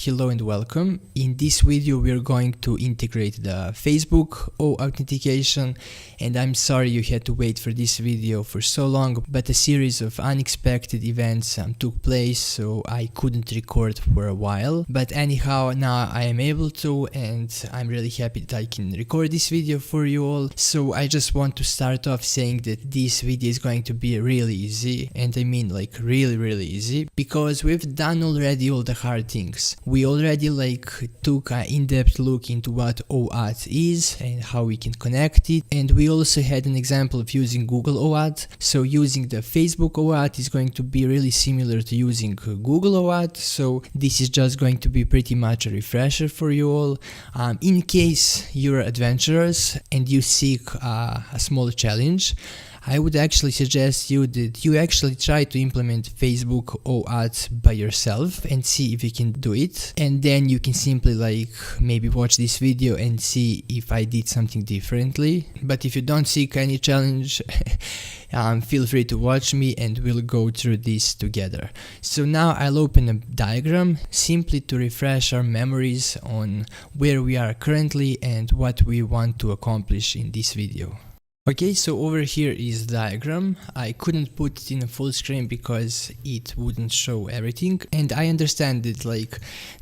hello and welcome. In this video we are going to integrate the Facebook Authentication, and I'm sorry you had to wait for this video for so long, but a series of unexpected events took place, so I couldn't record for a while. But anyhow, now I am able to, and I'm really happy that I can record this video for you all. So I just want to start off saying that this video is going to be really easy, and I mean like really easy, because we've done already all the hard things. We already took an in-depth look into what OAuth is and how we can connect it, and we also had an example of using Google OAuth. So using the Facebook OAuth is going to be really similar to using Google OAuth, so this is just going to be pretty much a refresher for you all. In case you're adventurous and you seek a small challenge, I would actually suggest you that you actually try to implement Facebook OAuth by yourself and see if you can do it, and then you can simply maybe watch this video and see if I did something differently. But if you don't seek any challenge, feel free to watch me and we'll go through this together. So now I'll open a diagram simply to refresh our memories on where we are currently and what we want to accomplish in this video. Okay, so over here is the diagram. I couldn't put it in a full screen because it wouldn't show everything, and I understand that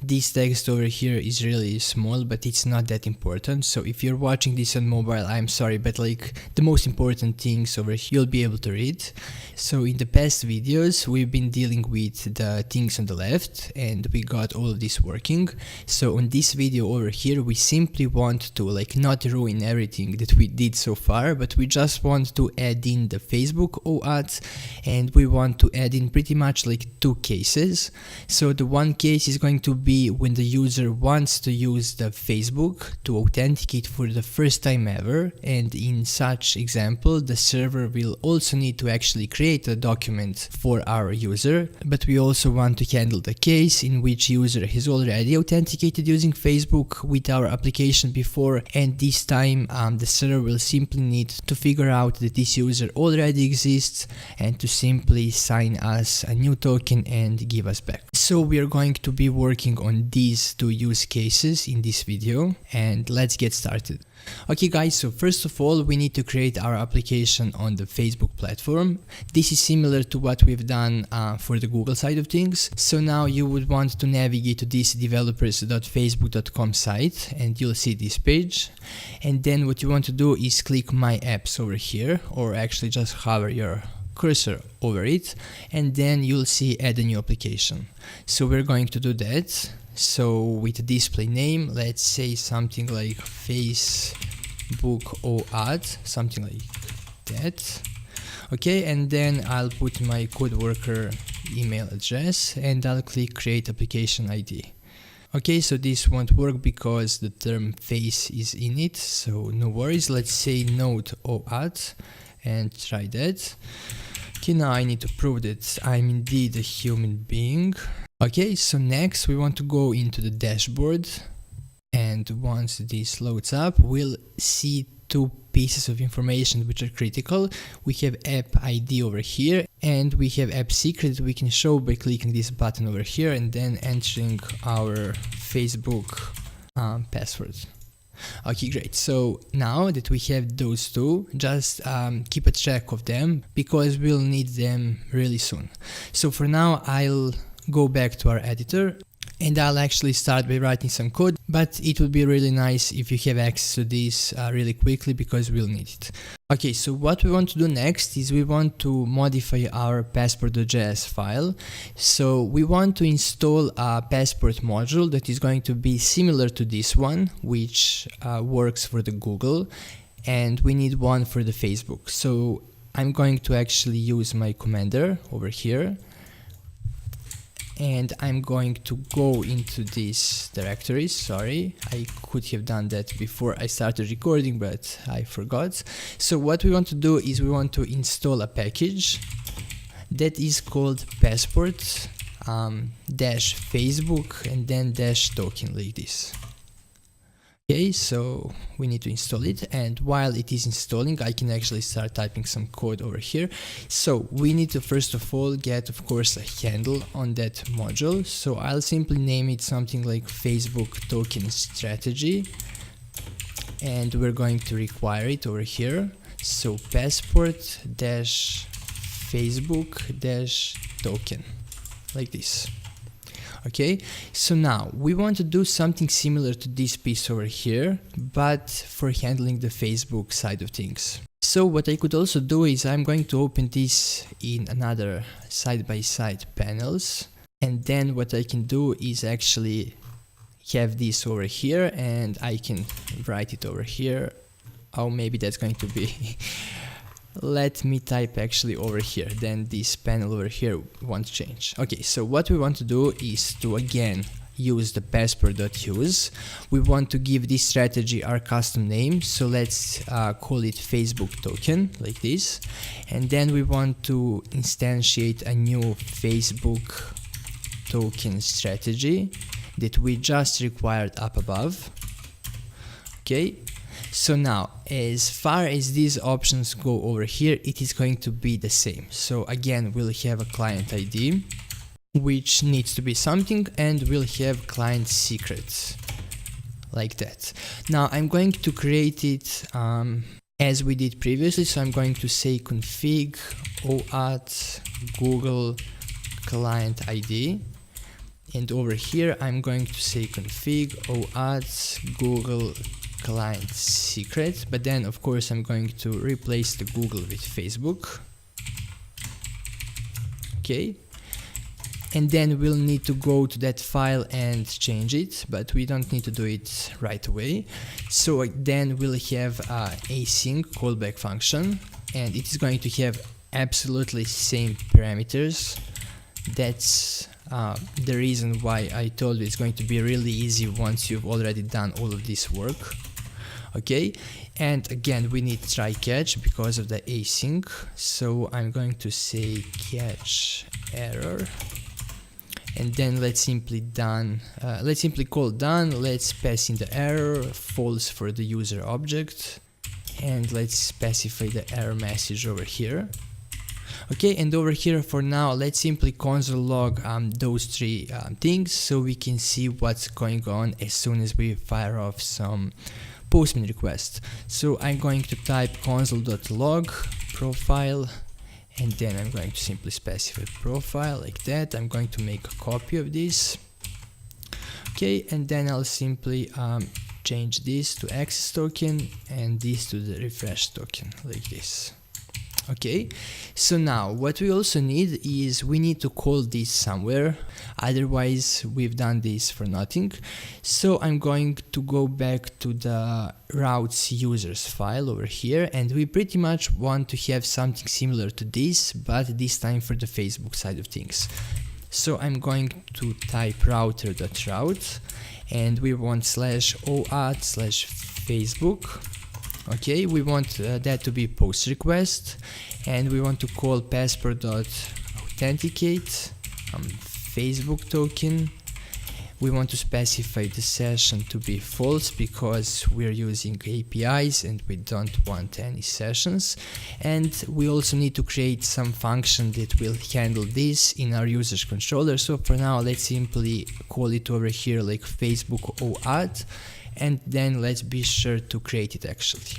this text over here is really small, but it's not that important. So if you're watching this on mobile, I'm sorry, but the most important things over here you'll be able to read. So in the past videos we've been dealing with the things on the left and we got all of this working. So on this video over here we simply want to not ruin everything that we did so far, but we just want to add in the Facebook OAuth, and we want to add in pretty much two cases. So the one case is going to be when the user wants to use the Facebook to authenticate for the first time ever, and in such example the server will also need to actually create a document for our user. But we also want to handle the case in which user has already authenticated using Facebook with our application before, and this time the server will simply need to figure out that this user already exists and to simply sign us a new token and give us back. So we are going to be working on these two use cases in this video, and let's get started. Okay guys, so first of all we need to create our application on the Facebook platform. This is similar to what we've done for the Google side of things. So now you would want to navigate to this developers.facebook.com site and you'll see this page, and then what you want to do is click My Apps over here, or actually just hover your cursor over it, and then you'll see Add a new application. So we're going to do that. So with a display name, let's say something like Facebook OAuth, something like that. Okay, and then I'll put my code worker email address and I'll click create application ID. Okay, so this won't work because the term face is in it, so no worries. Let's say node OAuth and try that. Okay, now I need to prove that I'm indeed a human being. Okay, so next we want to go into the dashboard, and once this loads up we'll see two pieces of information which are critical. We have app ID over here and we have app secret that we can show by clicking this button over here and then entering our Facebook password. Okay, great. So now that we have those two, just keep a track of them because we'll need them really soon. So for now I'll go back to our editor and I'll actually start by writing some code, but it would be really nice if you have access to this really quickly because we'll need it. Okay, so what we want to do next is we want to modify our passport.js file. So we want to install a passport module that is going to be similar to this one, which works for the Google, and we need one for the Facebook. So I'm going to actually use my commander over here, and I'm going to go into this directory. Sorry, I could have done that before I started recording, but I forgot. So what we want to do is we want to install a package that is called passport dash Facebook and then dash token, like this. Okay, so we need to install it, and while it is installing I can actually start typing some code over here. So we need to first of all get, of course, a handle on that module. So I'll simply name it something like Facebook token strategy, and we're going to require it over here. So passport dash Facebook dash token, like this. Okay, so now we want to do something similar to this piece over here, but for handling the Facebook side of things. So what I could also do is I'm going to open this in another side-by-side panels, and then what I can do is actually have this over here, and I can write it over here. Oh, maybe that's going to be let me type actually over here, then this panel over here won't change. Okay, so what we want to do is to again use the passport.use. We want to give this strategy our custom name, so let's call it Facebook token, like this. And then we want to instantiate a new Facebook token strategy that we just required up above. Okay, so now as far as these options go over here, it is going to be the same. So again, we'll have a client ID, which needs to be something, and we'll have client secrets, like that. Now I'm going to create it as we did previously, so I'm going to say config OAuth Google client ID, and over here I'm going to say config OAuth Google client secret, but then of course I'm going to replace the Google with Facebook. Okay, and then we'll need to go to that file and change it, but we don't need to do it right away. So then we'll have a async callback function, and it is going to have absolutely same parameters. That's the reason why I told you it's going to be really easy once you've already done all of this work. Okay, and again we need try catch because of the async, so I'm going to say catch error, and then let's simply call done. Let's pass in the error false for the user object, and let's specify the error message over here. Okay, and over here for now let's simply console log those three things, so we can see what's going on as soon as we fire off some Postman request. So I'm going to type console.log profile, and then I'm going to simply specify profile like that. I'm going to make a copy of this. Okay, and then I'll simply change this to access token and this to the refresh token, like this. Okay, so now what we also need is we need to call this somewhere, otherwise we've done this for nothing. So I'm going to go back to the routes users file over here, and we pretty much want to have something similar to this, but this time for the Facebook side of things. So I'm going to type router.route, and we want /OAuth/Facebook. Okay, we want that to be post request, and we want to call passport.authenticate Facebook token. We want to specify the session to be false because we're using APIs and we don't want any sessions, and we also need to create some function that will handle this in our users controller. So for now let's simply call it over here like Facebook OAuth, and then let's be sure to create it actually.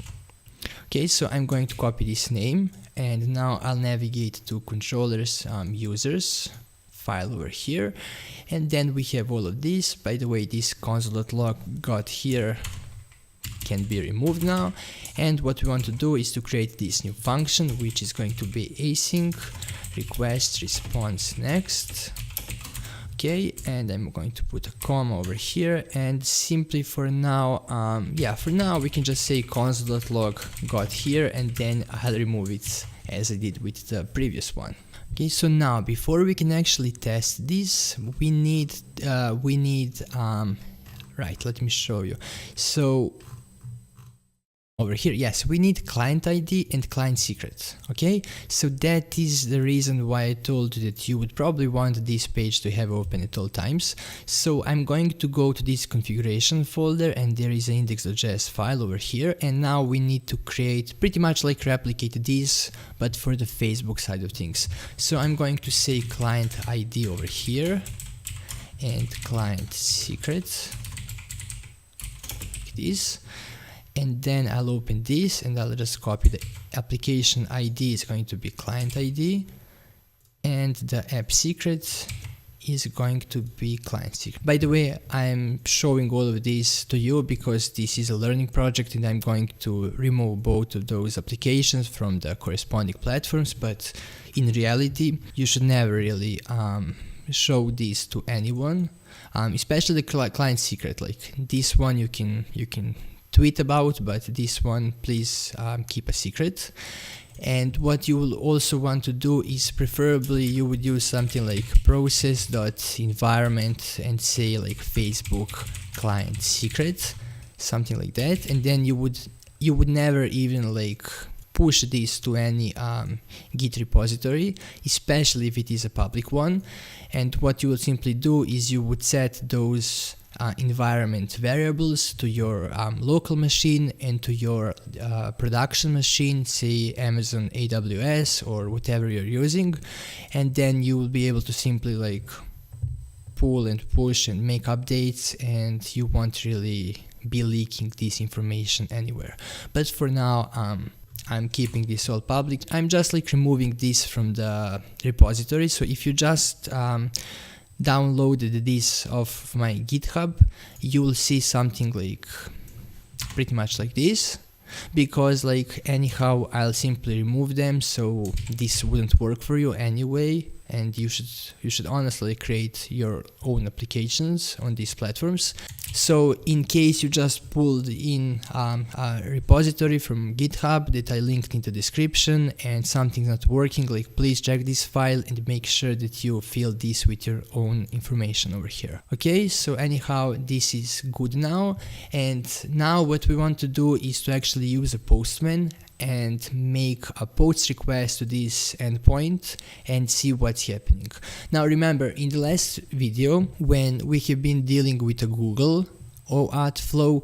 Okay, so I'm going to copy this name, and now I'll navigate to controllers users file over here, and then we have all of this. By the way, this console.log got here can be removed now, and what we want to do is to create this new function, which is going to be async request response next. Okay, and I'm going to put a comma over here, and simply for now, for now we can just say console.log got here, and then I'll remove it as I did with the previous one. Okay, so now before we can actually test this, we need right, let me show you. So over here, yes, we need client ID and client secret. Okay, so that is the reason why I told you that you would probably want this page to have open at all times. So I'm going to go to this configuration folder, and there is an index.js file over here, and now we need to create pretty much like replicate this, but for the Facebook side of things. So I'm going to say client ID over here and client secret like this. And then I'll open this and I'll just copy the application ID is going to be client ID, and the app secret is going to be client secret. By the way, I'm showing all of this to you because this is a learning project and I'm going to remove both of those applications from the corresponding platforms, but in reality you should never really show this to anyone, especially the client secret. Like this one you can tweet about, but this one please keep a secret. And what you will also want to do is preferably you would use something like process.environment and say like Facebook client secret, something like that, and then you would never even like push this to any Git repository, especially if it is a public one. And what you will simply do is you would set those environment variables to your local machine and to your production machine, say Amazon AWS or whatever you're using, and then you will be able to simply like pull and push and make updates, and you won't really be leaking this information anywhere. But for now I'm keeping this all public. I'm just like removing this from the repository. So if you just downloaded this off my GitHub, you will see something like pretty much like this, because like anyhow I'll simply remove them, so this wouldn't work for you anyway, and you should honestly create your own applications on these platforms. So in case you just pulled in a repository from GitHub that I linked in the description and something's not working, like please check this file and make sure that you fill this with your own information over here. Okay, so anyhow this is good now, and now what we want to do is to actually use a Postman and make a post request to this endpoint and see what's happening. Now remember, in the last video when we have been dealing with a Google OAuth flow,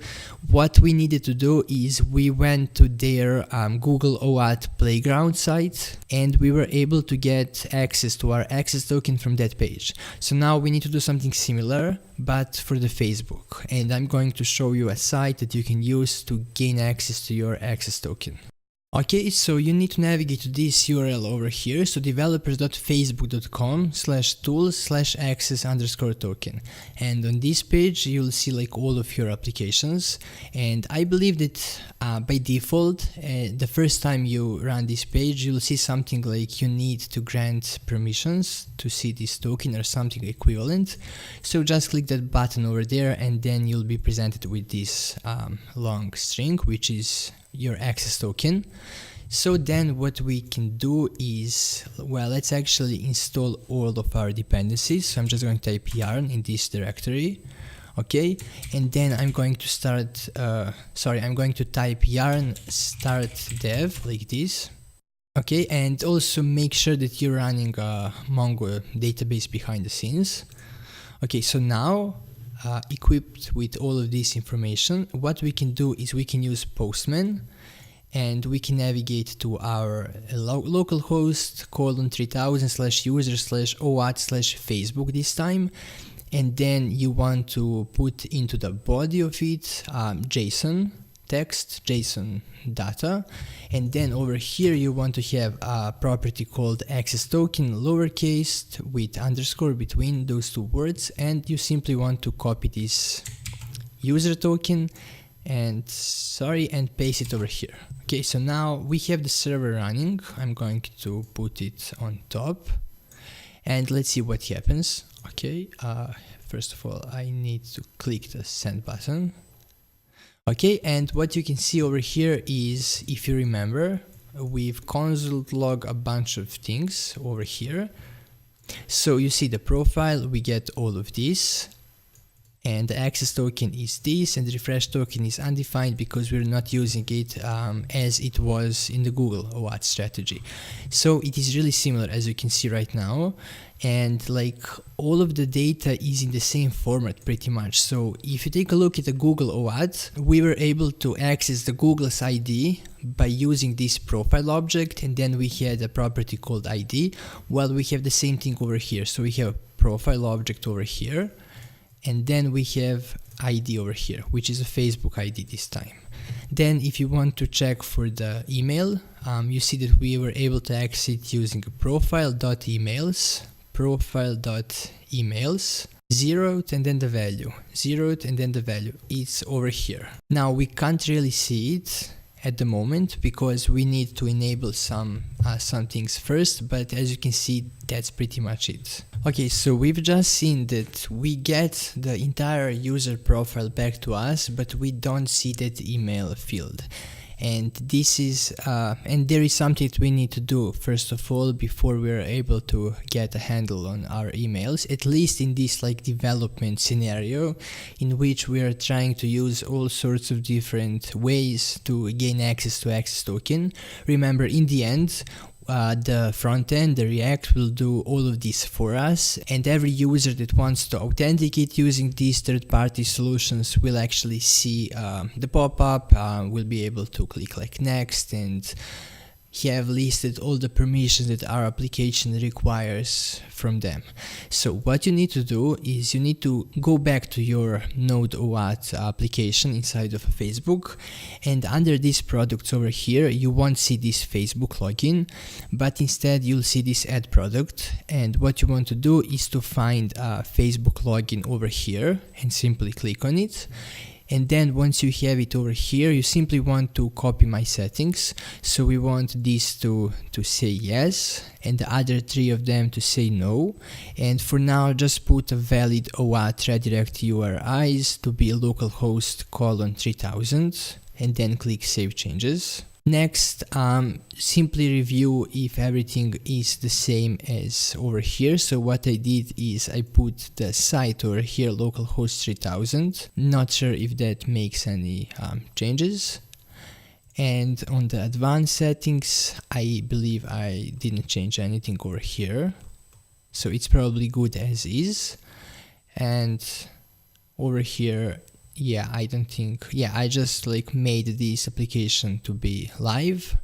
what we needed to do is we went to their Google OAuth playground site and we were able to get access to our access token from that page. So now we need to do something similar but for the Facebook, and I'm going to show you a site that you can use to gain access to your access token. Okay, so you need to navigate to this URL over here, so developers.facebook.com/tools/access_token, and on this page you'll see like all of your applications, and I believe that by default the first time you run this page you'll see something like you need to grant permissions to see this token or something equivalent. So just click that button over there and then you'll be presented with this long string which is your access token. So then what we can do is, well, let's actually install all of our dependencies. So I'm just going to type yarn in this directory, okay, and then I'm going to start I'm going to type yarn start dev like this, okay, and also make sure that you're running a Mongo database behind the scenes. Okay, so now equipped with all of this information, what we can do is we can use Postman and we can navigate to our localhost :3000/user/OAuth/Facebook this time, and then you want to put into the body of it JSON text, JSON data, and then over here you want to have a property called access token lowercase with underscore between those two words, and you simply want to copy this user token and paste it over here. Okay, so now we have the server running. I'm going to put it on top and let's see what happens. Okay, first of all I need to click the send button. Okay, and what you can see over here is, if you remember, we've console log a bunch of things over here. So you see the profile, we get all of this. and the access token is this, and the refresh token is undefined because we're not using it as it was in the Google OAuth strategy. So it is really similar, as you can see right now, and like all of the data is in the same format pretty much. So if you take a look at the Google OAuth, we were able to access the Google's ID by using this profile object, and then we had a property called ID. Well, we have the same thing over here. So we have a profile object over here, and then we have ID over here, which is a Facebook ID this time. Then if you want to check for the email, you see that we were able to access it using a profile.emails, zeroed and then the value, it's over here. Now we can't really see it at the moment because we need to enable some things first, but as you can see, that's pretty much it. Okay, so we've just seen that we get the entire user profile back to us, but we don't see that email field. And this is and there is something that we need to do first of all before we're able to get a handle on our emails, at least in this like development scenario in which we are trying to use all sorts of different ways to gain access to access token. Remember, in the end, the front end, the React, will do all of this for us, and every user that wants to authenticate using these third-party solutions will actually see the pop-up, will be able to click like next and have listed all the permissions that our application requires from them. So what you need to do is you need to go back to your Node OAuth application inside of Facebook, and under these products over here you won't see this Facebook login, but instead you'll see this add product, and what you want to do is to find a Facebook login over here and simply click on it. And then once you have it over here, you simply want to copy my settings. So we want these to say yes, and the other three of them to say no. And for now, just put a valid OAuth redirect URIs to be localhost :3000, and then click Save Changes. Next, simply review if everything is the same as over here. So what I did is I put the site over here, localhost 3000. Not sure if that makes any changes. And on the advanced settings, I believe I didn't change anything over here. So it's probably good as is. And over here, yeah, I don't think, yeah, I just like made this application to be live,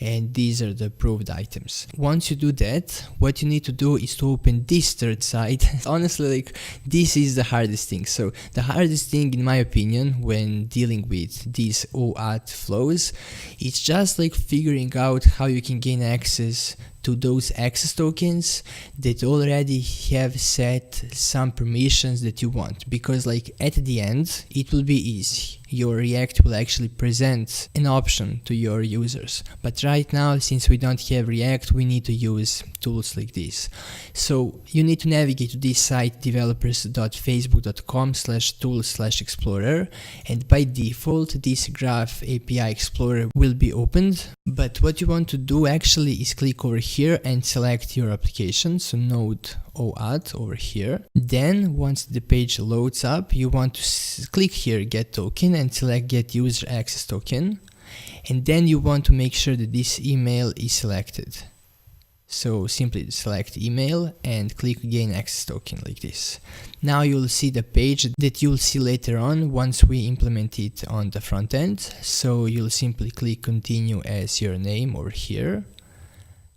and these are the approved items. Once you do that, what you need to do is to open this third site. Honestly, like, this is the hardest thing. So the hardest thing, in my opinion, when dealing with these OAuth flows, it's just like figuring out how you can gain access to those access tokens that already have set some permissions that you want, because like at the end it will be easy. Your React will actually present an option to your users, but right now, since we don't have React, we need to use tools like this. So you need to navigate to this site, developers.facebook.com/tools/explorer, and by default this Graph API Explorer will be opened. But what you want to do actually is click over here and select your application, so Node OAuth over here. Then once the page loads up, you want to click here Get Token and select Get User Access Token, and then you want to make sure that this email is selected. So simply select email and click Gain Access Token like this. Now you'll see the page that you'll see later on once we implement it on the front end. So you'll simply click Continue as your name over here,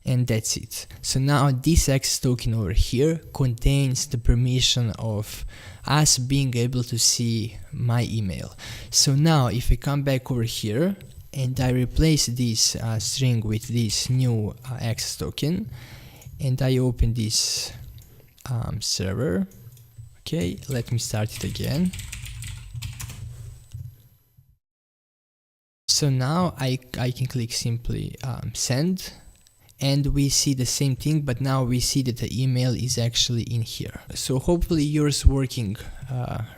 and that's it. So now this access token over here contains the permission of us being able to see my email. So now if I come back over here and I replace this string with this new access token, and I open this server, okay, let me start it again. So now I can click simply send, and we see the same thing, but now we see that the email is actually in here. So hopefully yours working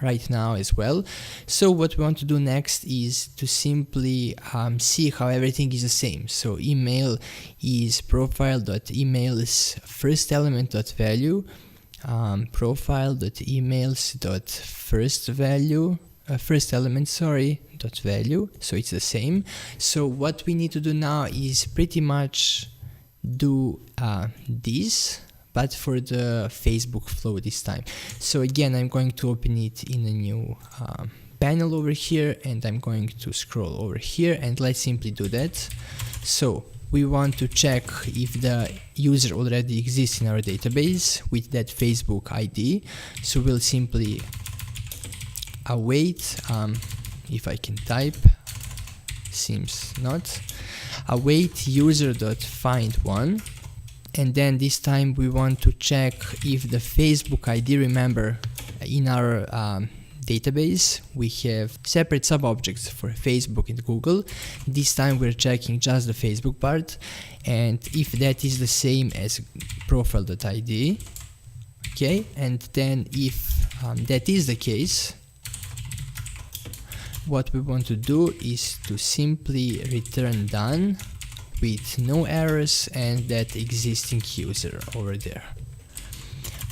right now as well. So what we want to do next is to simply see how everything is the same. So email is profile.emails first element.value, first element, dot value, so it's the same. So what we need to do now is pretty much do this, but for the Facebook flow this time. So again, I'm going to open it in a new panel over here, and I'm going to scroll over here, and let's simply do that. So we want to check if the user already exists in our database with that Facebook ID. So we'll simply await, if I can type, seems not, await user.find1, and then this time we want to check if the Facebook ID, remember in our database we have separate sub-objects for Facebook and Google. This time we're checking just the Facebook part, and if that is the same as profile.id, okay, and then if that is the case, what we want to do is to simply return done with no errors and that existing user over there.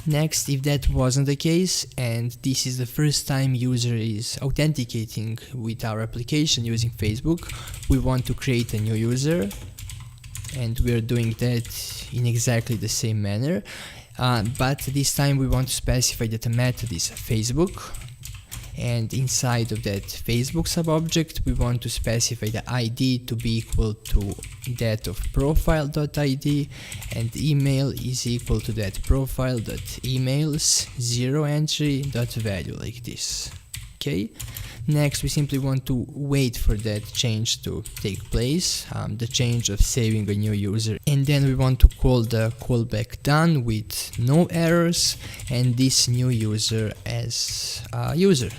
Next, if that wasn't the case and this is the first time user is authenticating with our application using Facebook, we want to create a new user, and we're doing that in exactly the same manner, but this time we want to specify that the method is Facebook, and inside of that Facebook sub-object we want to specify the ID to be equal to that of profile.id, and email is equal to that profile.emails 0 entry dot value, like this. Okay, next we simply want to wait for that change to take place, the change of saving a new user, and then we want to call the callback done with no errors and this new user as user.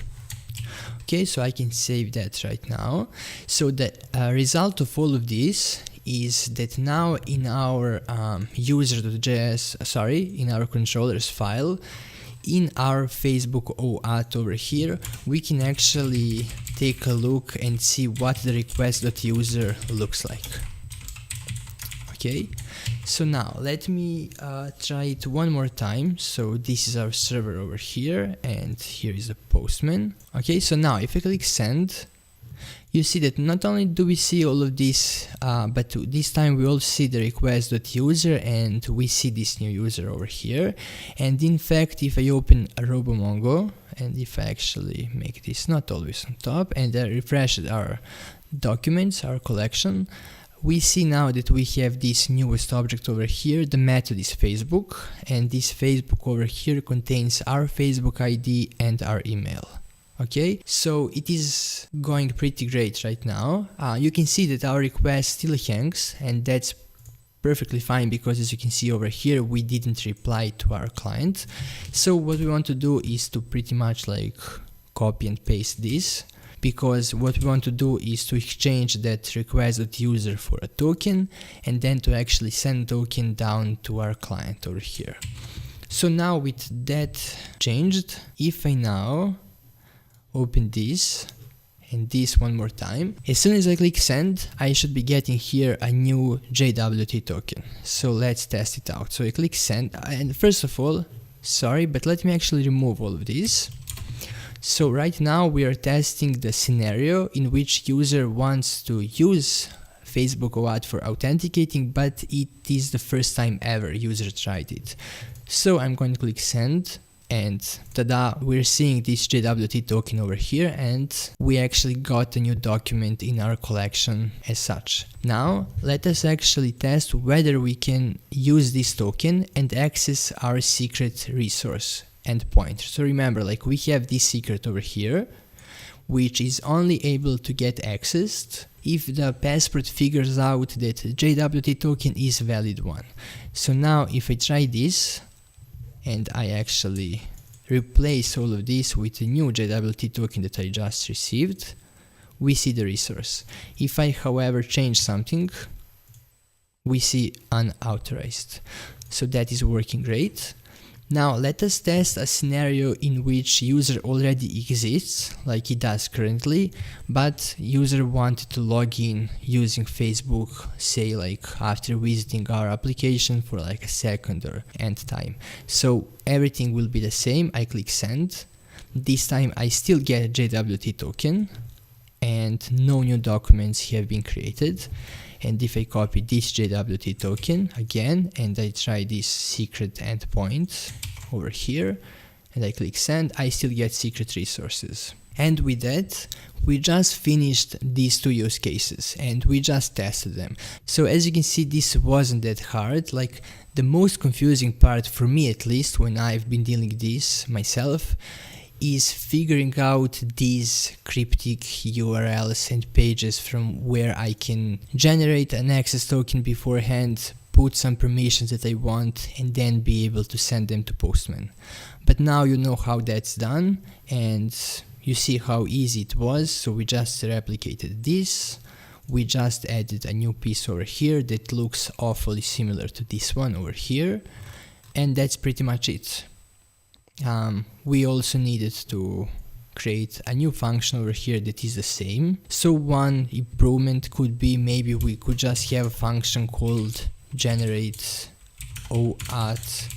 Okay, so I can save that right now. So the result of all of this is that now in our user.js, in our controllers file, in our Facebook OAuth over here, we can actually take a look and see what the request.user looks like. Okay, so now let me try it one more time. So this is our server over here, and here is the postman. Okay, so now if I click send, you see that not only do we see all of this, but this time we also see the request.user, and we see this new user over here. And in fact, if I open a RoboMongo, and if I actually make this not always on top, and I refresh our documents, our collection, we see now that we have this newest object over here. The method is Facebook, and this Facebook over here contains our Facebook ID and our email. Okay, so it is going pretty great right now. You can see that our request still hangs, and that's perfectly fine because, as you can see over here, we didn't reply to our client. So what we want to do is to pretty much like copy and paste this, because what we want to do is to exchange that request.user for a token, and then to actually send token down to our client over here. So now with that changed, if I now open this and this one more time, as soon as I click send, I should be getting here a new JWT token. So let's test it out. So I click send, and first of all, sorry, but let me actually remove all of this. So right now we are testing the scenario in which user wants to use Facebook OAuth for authenticating, but it is the first time ever user tried it. So I'm going to click send, and tada, we're seeing this JWT token over here, and we actually got a new document in our collection as such. Now let us actually test whether we can use this token and access our secret resource endpoint. So remember, like, we have this secret over here, which is only able to get accessed if the passport figures out that JWT token is valid one. So now if I try this and I actually replace all of this with a new JWT token that I just received, we see the resource. If I, however, change something, we see unauthorized. So that is working great. Now let us test a scenario in which user already exists, like it does currently, but user wanted to log in using Facebook, say like after visiting our application for like a second or nth time. So everything will be the same. I click send. This time I still get a JWT token and no new documents have been created. And if I copy this JWT token again and I try this secret endpoint over here and I click send, I still get secret resources. And with that, we just finished these two use cases and we just tested them. So as you can see, this wasn't that hard. Like the most confusing part for me, at least when I've been dealing with this myself, is figuring out these cryptic URLs and pages from where I can generate an access token beforehand, put some permissions that I want, and then be able to send them to Postman. But now you know how that's done and you see how easy it was. So we just replicated this. We just added a new piece over here that looks awfully similar to this one over here. And that's pretty much it. We also needed to create a new function over here that is the same. So one improvement could be maybe we could just have a function called generate OAuth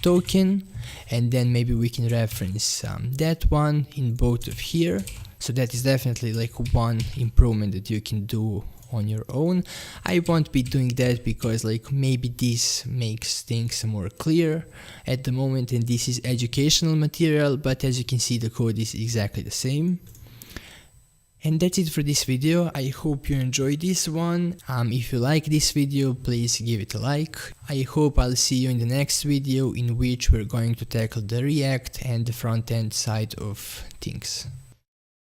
token, and then maybe we can reference that one in both of here. So that is definitely like one improvement that you can do on your own. I won't be doing that because like maybe this makes things more clear at the moment and this is educational material, but as you can see the code is exactly the same. And that's it for this video. I hope you enjoyed this one. If you like this video, please give it a like. I hope I'll see you in the next video in which we're going to tackle the React and the front end side of things.